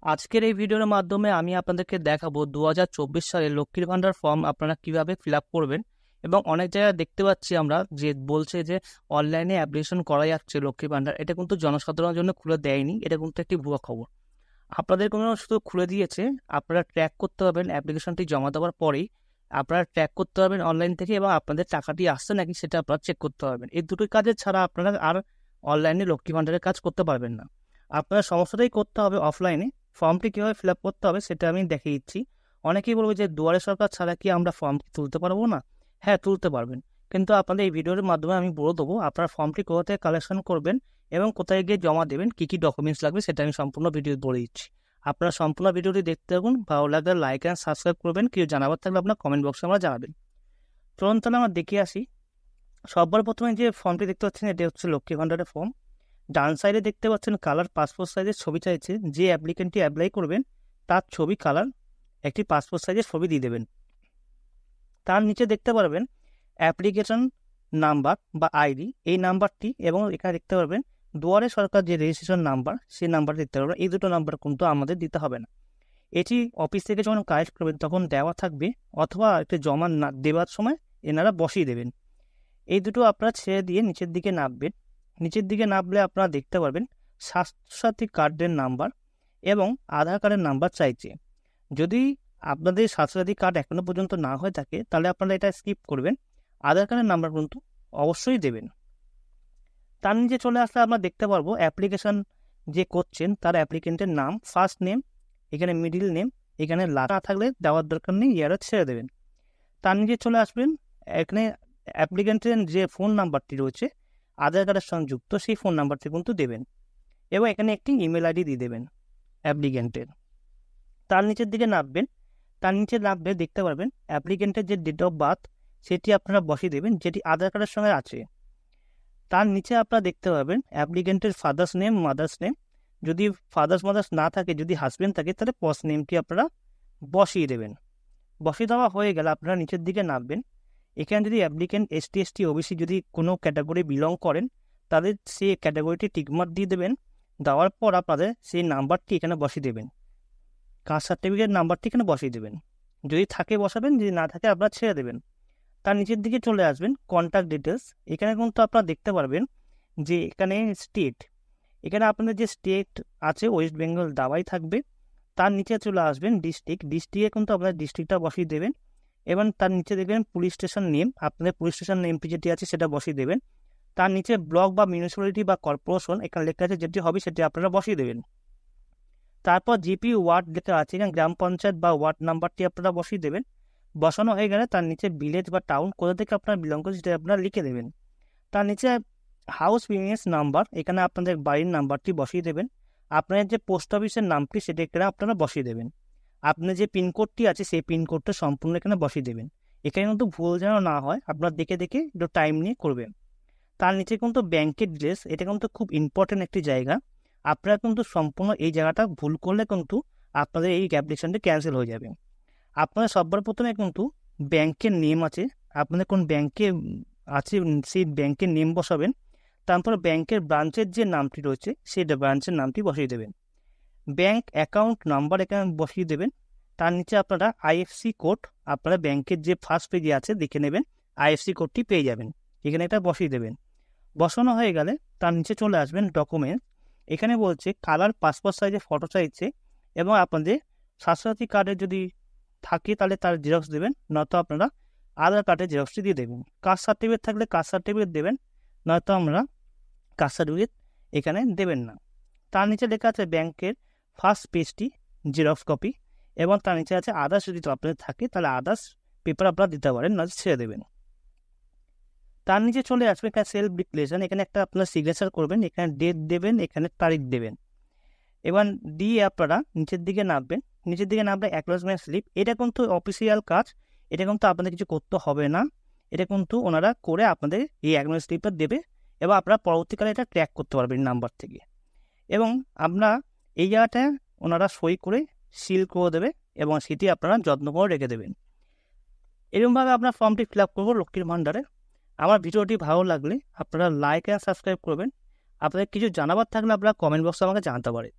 আজকের এই ভিডিওর মাধ্যমে আমি আপনাদেরকে দেখাবো 2024 সালে লক্ষ্মীর ভান্ডার ফর্ম আপনারা কিভাবে ফিল আপ করবেন। এবং অনেক জায়গায় দেখতে পাচ্ছি আমরা যে বলছে যে অনলাইনে অ্যাপ্লিকেশন করা যাচ্ছে লক্ষ্মীর ভান্ডার, এটা কিন্তু জনসাধারণের জন্য খুলে দেয়নি, এটা কিন্তু একটি ভুয়া খবর। আপনাদের কোনো শুধু খুলে দিয়েছে, আপনারা ট্র্যাক করতে পারবেন অ্যাপ্লিকেশনটি জমা দেওয়ার পরেই আপনারা ট্র্যাক করতে পারবেন অনলাইন থেকে, এবং আপনাদের টাকাটি আসছে নাকি সেটা আপনারা চেক করতে পারবেন। এই দুটোই কাজের ছাড়া আপনারা আর অনলাইনে লক্ষ্মী ভান্ডারের কাজ করতে পারবেন না। আপনারা সমস্যাটাই করতে হবে অফলাইনে। ফর্মটি কীভাবে ফিল আপ করতে হবে সেটা আমি দেখিয়ে দিচ্ছি। অনেকেই বলবে যে দুয়ারে সরকার ছাড়া কি আমরা ফর্মটি তুলতে পারবো না? হ্যাঁ, তুলতে পারবেন, কিন্তু আপনাদের এই ভিডিওর মাধ্যমে আমি বলে দেবো আপনার ফর্মটি কোথা থেকে কালেকশন করবেন এবং কোথায় গিয়ে জমা দেবেন, কী কী ডকুমেন্টস লাগবে সেটা আমি সম্পূর্ণ ভিডিও বলে দিচ্ছি। আপনারা সম্পূর্ণ ভিডিওটি দেখতে থাকুন। ভালো লাগলে লাইক অ্যান্ড সাবস্ক্রাইব করবেন। কিছু জানাবার থাকলে আপনার কমেন্ট বক্সে আমরা জানাবেন। চলুন তাহলে আমরা দেখে আসি। সবার প্রথমে যে ফর্মটি দেখতে পাচ্ছেন এটি হচ্ছে লক্ষ্মী ভান্ডারের ফর্ম। ডান সাইডে দেখতে পাচ্ছেন কালার পাসপোর্ট সাইজের ছবি চাইছে। যে অ্যাপ্লিকেন্টটি অ্যাপ্লাই করবেন তার ছবি কালার একটি পাসপোর্ট সাইজের ছবি দিয়ে দেবেন। তার নিচে দেখতে পারবেন অ্যাপ্লিকেশন নাম্বার বা আইডি, এই নাম্বারটি, এবং এখানে দেখতে পারবেন দুয়ারে সরকার যে রেজিস্ট্রেশন নাম্বার সেই নাম্বারটি দেখতে পারবেন। এই দুটো নাম্বার কিন্তু আমাদের দিতে হবে না। এটি অফিস থেকে যখন কালেক্ট করবেন তখন দেওয়া থাকবে, অথবা একটু জমা না দেওয়ার সময় এনারা বসিয়ে দেবেন। এই দুটো আপনারা ছেড়ে দিয়ে নিচের দিকে নামবেন। নিচের দিকে নামলে আপনারা দেখতে পারবেন স্বাস্থ্যসাথী কার্ডের নাম্বার এবং আধার কার্ডের নাম্বার চাইছে। যদি আপনাদের স্বাস্থ্যসাথী কার্ড এখনও পর্যন্ত না হয়ে থাকে তাহলে আপনারা এটা স্কিপ করবেন। আধার কার্ডের নাম্বার কিন্তু অবশ্যই দেবেন। তার নিচে চলে আসলে আমরা দেখতে পারবো অ্যাপ্লিকেশন যে করছেন তার অ্যাপ্লিকেন্টের নাম, ফার্স্ট নেম, এখানে মিডিল নেম, এখানে না থাকলে দেওয়ার দরকার নেই, ইয়ারও ছেড়ে দেবেন। তার নিচে চলে আসবেন, এখানে অ্যাপ্লিকেন্টের যে ফোন নাম্বারটি রয়েছে আধার কার্ডের সঙ্গে যুক্ত সেই ফোন নাম্বারটি কিন্তু দেবেন, এবং এখানে একটি ইমেল আইডি দিয়ে দেবেন অ্যাপ্লিকেন্টের। তার নিচের দিকে নামবেন। তার নিচে নামবে দেখতে পারবেন অ্যাপ্লিকেন্টের যে ডেট অফ বার্থ সেটি আপনারা বসিয়ে দেবেন, যেটি আধার কার্ডের সঙ্গে আছে। তার নিচে আপনারা দেখতে পাবেন অ্যাপ্লিকেন্টের ফাদার্স নেম, মাদার্স নেম। যদি ফাদার্স মাদার্স না থাকে, যদি হাজব্যান্ড থাকে, তাহলে ফার্স্ট নেমটি আপনারা বসিয়ে দেবেন। বসিয়ে দেওয়া হয়ে গেলে আপনারা নিচের দিকে নামবেন। এখানে যদি অ্যাপ্লিকেন্ট এসটি, এসটি, ওবিসি যদি কোনো ক্যাটাগরি বিলং করেন তাদের সেই ক্যাটাগরিটি টিকমার্ক দিয়ে দেবেন। দেওয়ার পর আপনাদের সেই নাম্বারটি এখানে বসিয়ে দেবেন। কাস্ট সার্টিফিকেট নাম্বারটি এখানে বসিয়ে দেবেন। যদি থাকে বসাবেন, যদি না থাকে আপনারা ছেড়ে দেবেন। তার নিচের দিকে চলে আসবেন কন্ট্যাক্ট ডিটেলস। এখানে কিন্তু আপনারা দেখতে পারবেন যে এখানে স্টেট, এখানে আপনাদের যে স্টেট আছে ওয়েস্ট বেঙ্গল দাওয়াই থাকবে। তার নিচে চলে আসবেন ডিস্ট্রিক্ট, ডিস্ট্রিক্টে কিন্তু আপনাদের ডিস্ট্রিক্টটা বসিয়ে দেবেন। এবং তার নিচে দেখবেন পুলিশ স্টেশন নেম, আপনাদের পুলিশ স্টেশন নেমটি যেটি আছে সেটা বসিয়ে দেবেন। তার নিচে ব্লক বা মিউনিসিপ্যালিটি বা কর্পোরেশন এখানে লেখা আছে যেটি হবে সেটি আপনারা বসিয়ে দেবেন। তারপর জিপি ওয়ার্ড লেখা আছে, এখানে গ্রাম পঞ্চায়েত বা ওয়ার্ড নাম্বারটি আপনারা বসিয়ে দেবেন। বসানো হয়ে গেলে তার নিচে ভিলেজ বা টাউন কোথা থেকে আপনারা বিলং করেন সেটা আপনারা লিখে দেবেন। তার নিচে হাউস বিজনেস নাম্বার, এখানে আপনাদের বাড়ির নাম্বারটি বসিয়ে দেবেন। আপনাদের যে পোস্ট অফিসের নামটি সেটা এখানে আপনারা বসিয়ে দেবেন। আপনার যে পিনকোডটি আছে সেই পিনকোডটা সম্পূর্ণ এখানে বসিয়ে দেবেন। এখানে কিন্তু ভুল যেন না হয়, আপনারা দেখে দেখে একটু টাইম নিয়ে করবেন। তার নিচে কিন্তু ব্যাংকের ডিটেলস, এটা কিন্তু খুব ইম্পর্টেন্ট একটি জায়গা। আপনারা কিন্তু সম্পূর্ণ এই জায়গাটা ভুল করলে কিন্তু আপনাদের এই অ্যাপ্লিকেশনটি ক্যান্সেল হয়ে যাবে। আপনারা সবার প্রথমে কিন্তু ব্যাংকের নেম আছে, আপনাদের কোন ব্যাংকে আছে সেই ব্যাংকের নেম বসাবেন। তারপর ব্যাংকের ব্রাঞ্চের যে নামটি রয়েছে সেই ব্রাঞ্চের নামটি বসিয়ে দেবেন। ব্যাংক অ্যাকাউন্ট নাম্বার এখানে বসিয়ে দেবেন। তার নিচে আপনারা আইএফসি কোড, আপনারা ব্যাংকের যে ফার্স্ট পেজে আছে দেখে নেবেন, আইএফসি কোডটি পেয়ে যাবেন, এখানে এটা বসিয়ে দেবেন। বসানো হয়ে গেলে তার নিচে চলে আসবেন ডকুমেন্টস। এখানে বলছে কালার পাসপোর্ট সাইজের ফটো চাইছে, এবং আপনাদের স্বাস্থ্যসাথী কার্ডের যদি থাকে তাহলে তার জেরক্স দেবেন, নয়তো আপনারা আধার কার্ডের জেরক্সটি দিয়ে দেবেন। কাস্ট সার্টিফিকেট থাকলে কাস্ট সার্টিফিকেট দেবেন, নয়তো আমরা কাস্ট সার্টিফিকেট এখানে দেবেন না। তার নিচে লেখা আছে ব্যাংকের ফার্স্ট পেজটি জেরক্স কপি, এবং তার নিচে আছে আদার্স, যদি আপনাদের থাকে তাহলে আদার্স পেপার আপনারা দিতে পারেন, নয়তো ছেড়ে দেবেন। তার নিচে চলে আসবে এখানে সেলফ ডিক্লারেশন, এখানে একটা আপনারা সিগনেচার করবেন, এখানে ডেট দেবেন, এখানে তারিখ দেবেন। এবার দিয়ে আপনারা নিচের দিকে নামবেন। নিচের দিকে নামলে অ্যাকনোলেজমেন্ট স্লিপ, এটা কিন্তু অফিসিয়াল কাজ, এটা কিন্তু আপনাদের কিছু করতে হবে না, এটা কিন্তু ওনারা করে আপনাদের এই অ্যাকনোলেজ স্লিপটা দেবে, এবং আপনারা পরবর্তীকালে এটা ট্র্যাক করতে পারবেন নাম্বার থেকে। এবং আমরা এই জায়গাটা ওনারা সই করে সিল করে দেবে, এবং সেটি আপনারা যত্ন করে রেখে দেবেন। এরকমভাবে আপনার ফর্মটি ফিল আপ করবো লক্ষ্মীর ভান্ডারে। আমার ভিডিওটি ভালো লাগলে আপনারা লাইক অ্যান্ড সাবস্ক্রাইব করবেন। আপনাদের কিছু জানাবার থাকলে আপনারা কমেন্ট বক্সে আমাকে জানাতে পারেন।